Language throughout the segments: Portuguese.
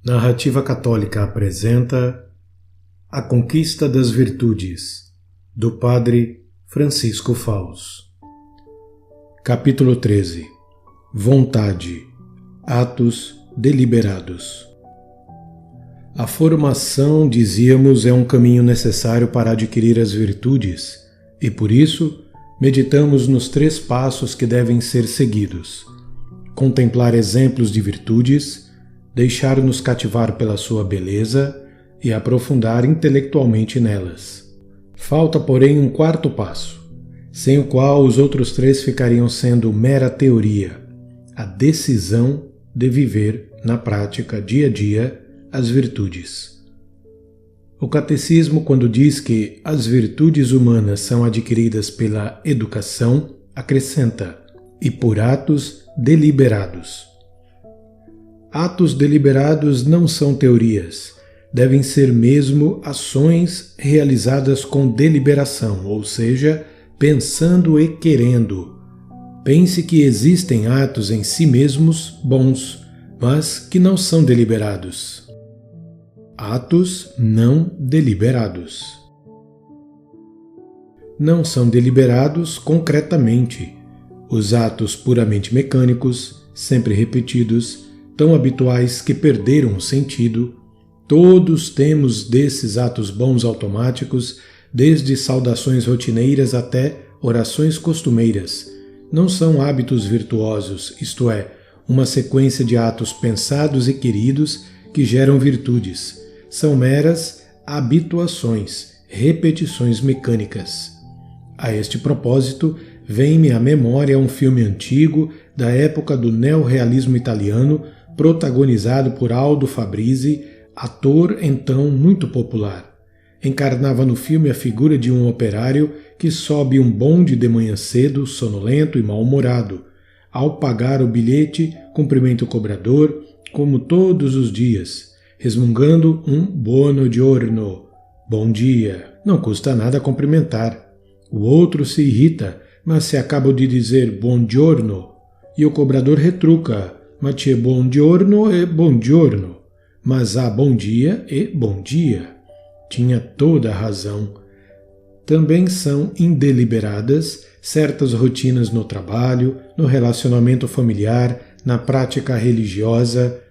Narrativa Católica apresenta A Conquista das Virtudes, do Padre Francisco Faus. Capítulo 13. Vontade. Atos deliberados. A formação, dizíamos, é um caminho necessário para adquirir as virtudes, e por isso meditamos nos 3 passos que devem ser seguidos: contemplar exemplos de virtudes, deixar-nos cativar pela sua beleza e aprofundar intelectualmente nelas. Falta, porém, um 4º passo, sem o qual os outros 3 ficariam sendo mera teoria: a decisão de viver na prática, dia a dia, as virtudes. O Catecismo, quando diz que as virtudes humanas são adquiridas pela educação, acrescenta: e por atos deliberados. Atos deliberados não são teorias, devem ser mesmo ações realizadas com deliberação, ou seja, pensando e querendo. Pense que existem atos em si mesmos bons, mas que não são deliberados. Atos não deliberados. Não são deliberados concretamente. Os atos puramente mecânicos, sempre repetidos, tão habituais que perderam o sentido. Todos temos desses atos bons automáticos, desde saudações rotineiras até orações costumeiras. Não são hábitos virtuosos, isto é, uma sequência de atos pensados e queridos que geram virtudes. São meras habituações, repetições mecânicas. A este propósito, vem-me à memória um filme antigo da época do neorrealismo italiano, protagonizado por Aldo Fabrizi, ator então muito popular. Encarnava no filme a figura de um operário que sobe um bonde de manhã cedo, sonolento e mal-humorado. Ao pagar o bilhete, cumprimenta o cobrador, como todos os dias, resmungando um buono giorno, bom dia. Não custa nada cumprimentar. O outro se irrita, mas se acaba de dizer buongiorno, e o cobrador retruca: ma c'è buongiorno e buongiorno, mas há bom dia e bom dia. Tinha toda a razão. Também são indeliberadas certas rotinas no trabalho, no relacionamento familiar, na prática religiosa.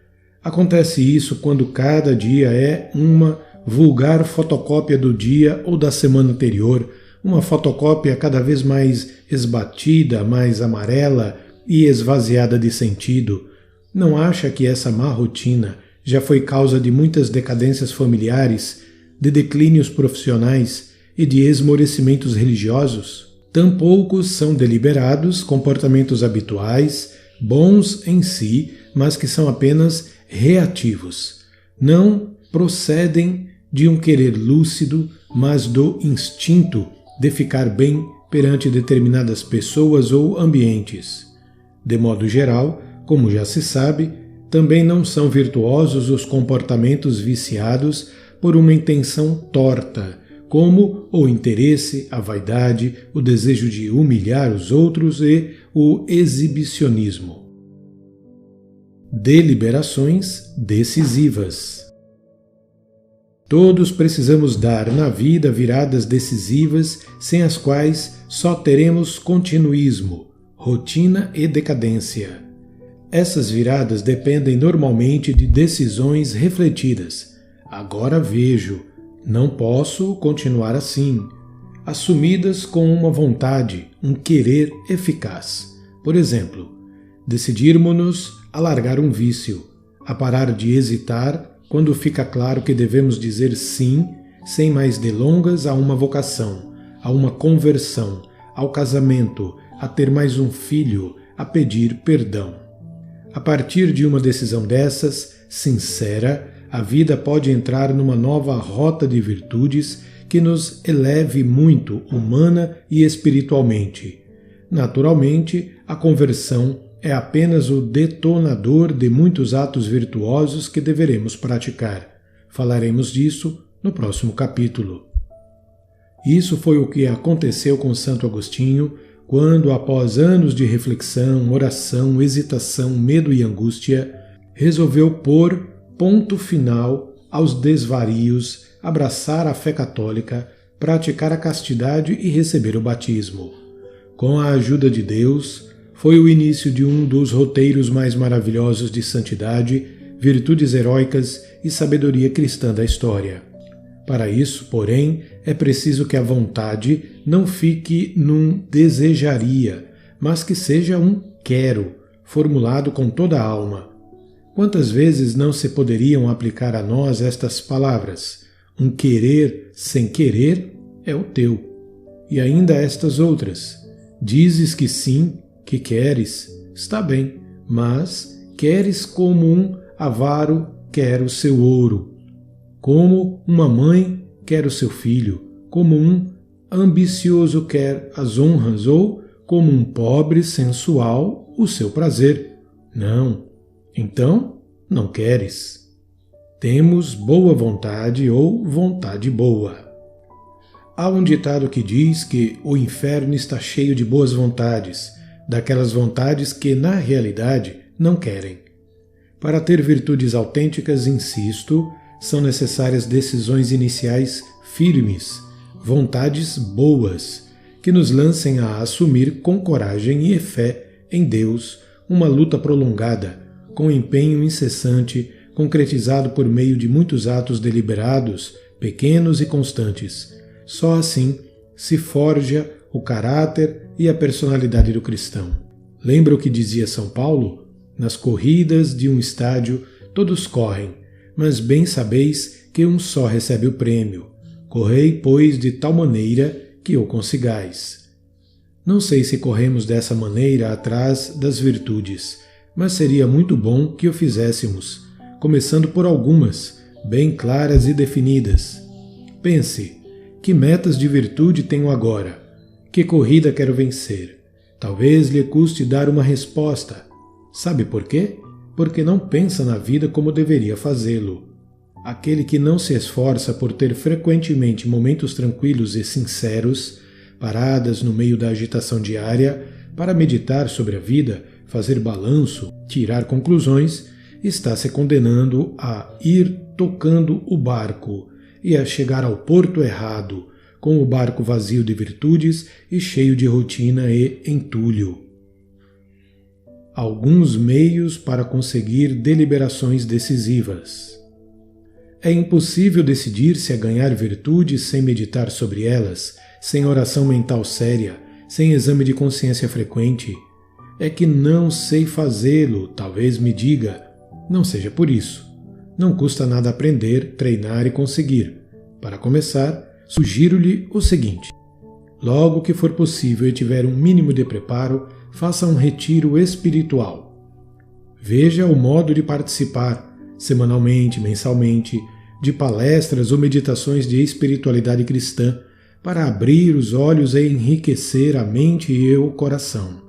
Acontece isso quando cada dia é uma vulgar fotocópia do dia ou da semana anterior, uma fotocópia cada vez mais esbatida, mais amarela e esvaziada de sentido. Não acha que essa má rotina já foi causa de muitas decadências familiares, de declínios profissionais e de esmorecimentos religiosos? Tampouco são deliberados comportamentos habituais, bons em si, mas que são apenas reativos. Não procedem de um querer lúcido, mas do instinto de ficar bem perante determinadas pessoas ou ambientes. De modo geral, como já se sabe, também não são virtuosos os comportamentos viciados por uma intenção torta, como o interesse, a vaidade, o desejo de humilhar os outros e o exibicionismo. Deliberações decisivas. Todos precisamos dar na vida viradas decisivas, sem as quais só teremos continuismo, rotina e decadência. Essas viradas dependem normalmente de decisões refletidas. Agora vejo, não posso continuar assim. Assumidas com uma vontade, um querer eficaz. Por exemplo, decidirmos-nos a largar um vício, a parar de hesitar quando fica claro que devemos dizer sim, sem mais delongas, a uma vocação, a uma conversão, ao casamento, a ter mais um filho, a pedir perdão. A partir de uma decisão dessas, sincera, a vida pode entrar numa nova rota de virtudes que nos eleve muito humana e espiritualmente. Naturalmente, a conversão é apenas o detonador de muitos atos virtuosos que deveremos praticar. Falaremos disso no próximo capítulo. Isso foi o que aconteceu com Santo Agostinho quando, após anos de reflexão, oração, hesitação, medo e angústia, resolveu pôr ponto final aos desvarios, abraçar a fé católica, praticar a castidade e receber o batismo. Com a ajuda de Deus, foi o início de um dos roteiros mais maravilhosos de santidade, virtudes heróicas e sabedoria cristã da história. Para isso, porém, é preciso que a vontade não fique num desejaria, mas que seja um quero, formulado com toda a alma. Quantas vezes não se poderiam aplicar a nós estas palavras? Um querer sem querer é o teu. E ainda estas outras. Dizes que sim, que queres, está bem, mas queres como um avaro quer o seu ouro, como uma mãe quer o seu filho, como um ambicioso quer as honras ou como um pobre sensual o seu prazer. Não, então não queres. Temos boa vontade ou vontade boa. Há um ditado que diz que o inferno está cheio de boas vontades, daquelas vontades que, na realidade, não querem. Para ter virtudes autênticas, insisto, são necessárias decisões iniciais firmes, vontades boas, que nos lancem a assumir com coragem e fé em Deus uma luta prolongada, com empenho incessante, concretizado por meio de muitos atos deliberados, pequenos e constantes. Só assim se forja o caráter e a personalidade do cristão. Lembra o que dizia São Paulo? Nas corridas de um estádio todos correm, mas bem sabeis que um só recebe o prêmio. Correi, pois, de tal maneira que o consigais. Não sei se corremos dessa maneira atrás das virtudes, mas seria muito bom que o fizéssemos, começando por algumas, bem claras e definidas. Pense, que metas de virtude tenho agora? Que corrida quero vencer? Talvez lhe custe dar uma resposta. Sabe por quê? Porque não pensa na vida como deveria fazê-lo. Aquele que não se esforça por ter frequentemente momentos tranquilos e sinceros, paradas no meio da agitação diária, para meditar sobre a vida, fazer balanço, tirar conclusões, está se condenando a ir tocando o barco e a chegar ao porto errado, com o barco vazio de virtudes e cheio de rotina e entulho. Alguns meios para conseguir deliberações decisivas. É impossível decidir-se a ganhar virtudes sem meditar sobre elas, sem oração mental séria, sem exame de consciência frequente. É que não sei fazê-lo, talvez me diga. Não seja por isso. Não custa nada aprender, treinar e conseguir. Para começar, sugiro-lhe o seguinte: logo que for possível e tiver um mínimo de preparo, faça um retiro espiritual. Veja o modo de participar, semanalmente, mensalmente, de palestras ou meditações de espiritualidade cristã, para abrir os olhos e enriquecer a mente e o coração.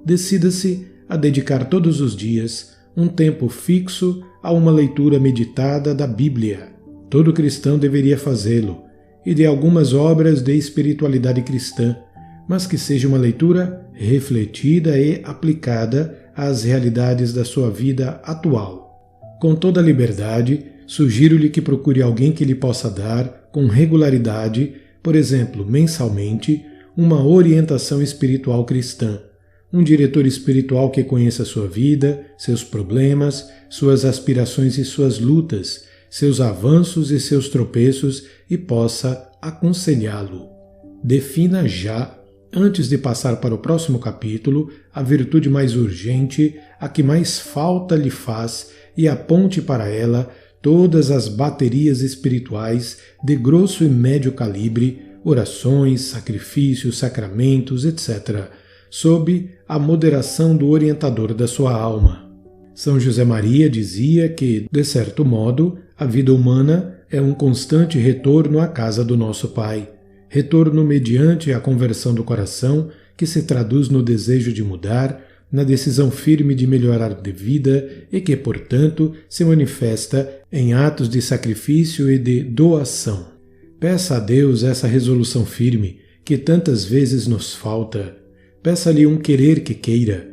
Decida-se a dedicar todos os dias um tempo fixo a uma leitura meditada da Bíblia. Todo cristão deveria fazê-lo, e de algumas obras de espiritualidade cristã, mas que seja uma leitura refletida e aplicada às realidades da sua vida atual. Com toda a liberdade, sugiro-lhe que procure alguém que lhe possa dar, com regularidade, por exemplo, mensalmente, uma orientação espiritual cristã, um diretor espiritual que conheça sua vida, seus problemas, suas aspirações e suas lutas, seus avanços e seus tropeços e possa aconselhá-lo. Defina já, antes de passar para o próximo capítulo, a virtude mais urgente, a que mais falta lhe faz e aponte para ela todas as baterias espirituais de grosso e médio calibre, orações, sacrifícios, sacramentos, etc., sob a moderação do orientador da sua alma. São José Maria dizia que, de certo modo, a vida humana é um constante retorno à casa do nosso Pai, retorno mediante a conversão do coração, que se traduz no desejo de mudar, na decisão firme de melhorar de vida e que, portanto, se manifesta em atos de sacrifício e de doação. Peça a Deus essa resolução firme, que tantas vezes nos falta. Peça-lhe um querer que queira.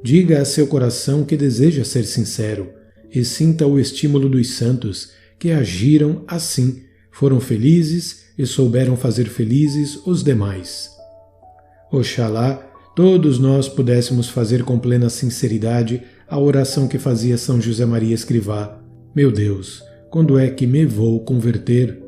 Diga a seu coração que deseja ser sincero e sinta o estímulo dos santos que agiram assim, foram felizes e souberam fazer felizes os demais. Oxalá todos nós pudéssemos fazer com plena sinceridade a oração que fazia São José Maria Escrivá: Meu Deus, quando é que me vou converter?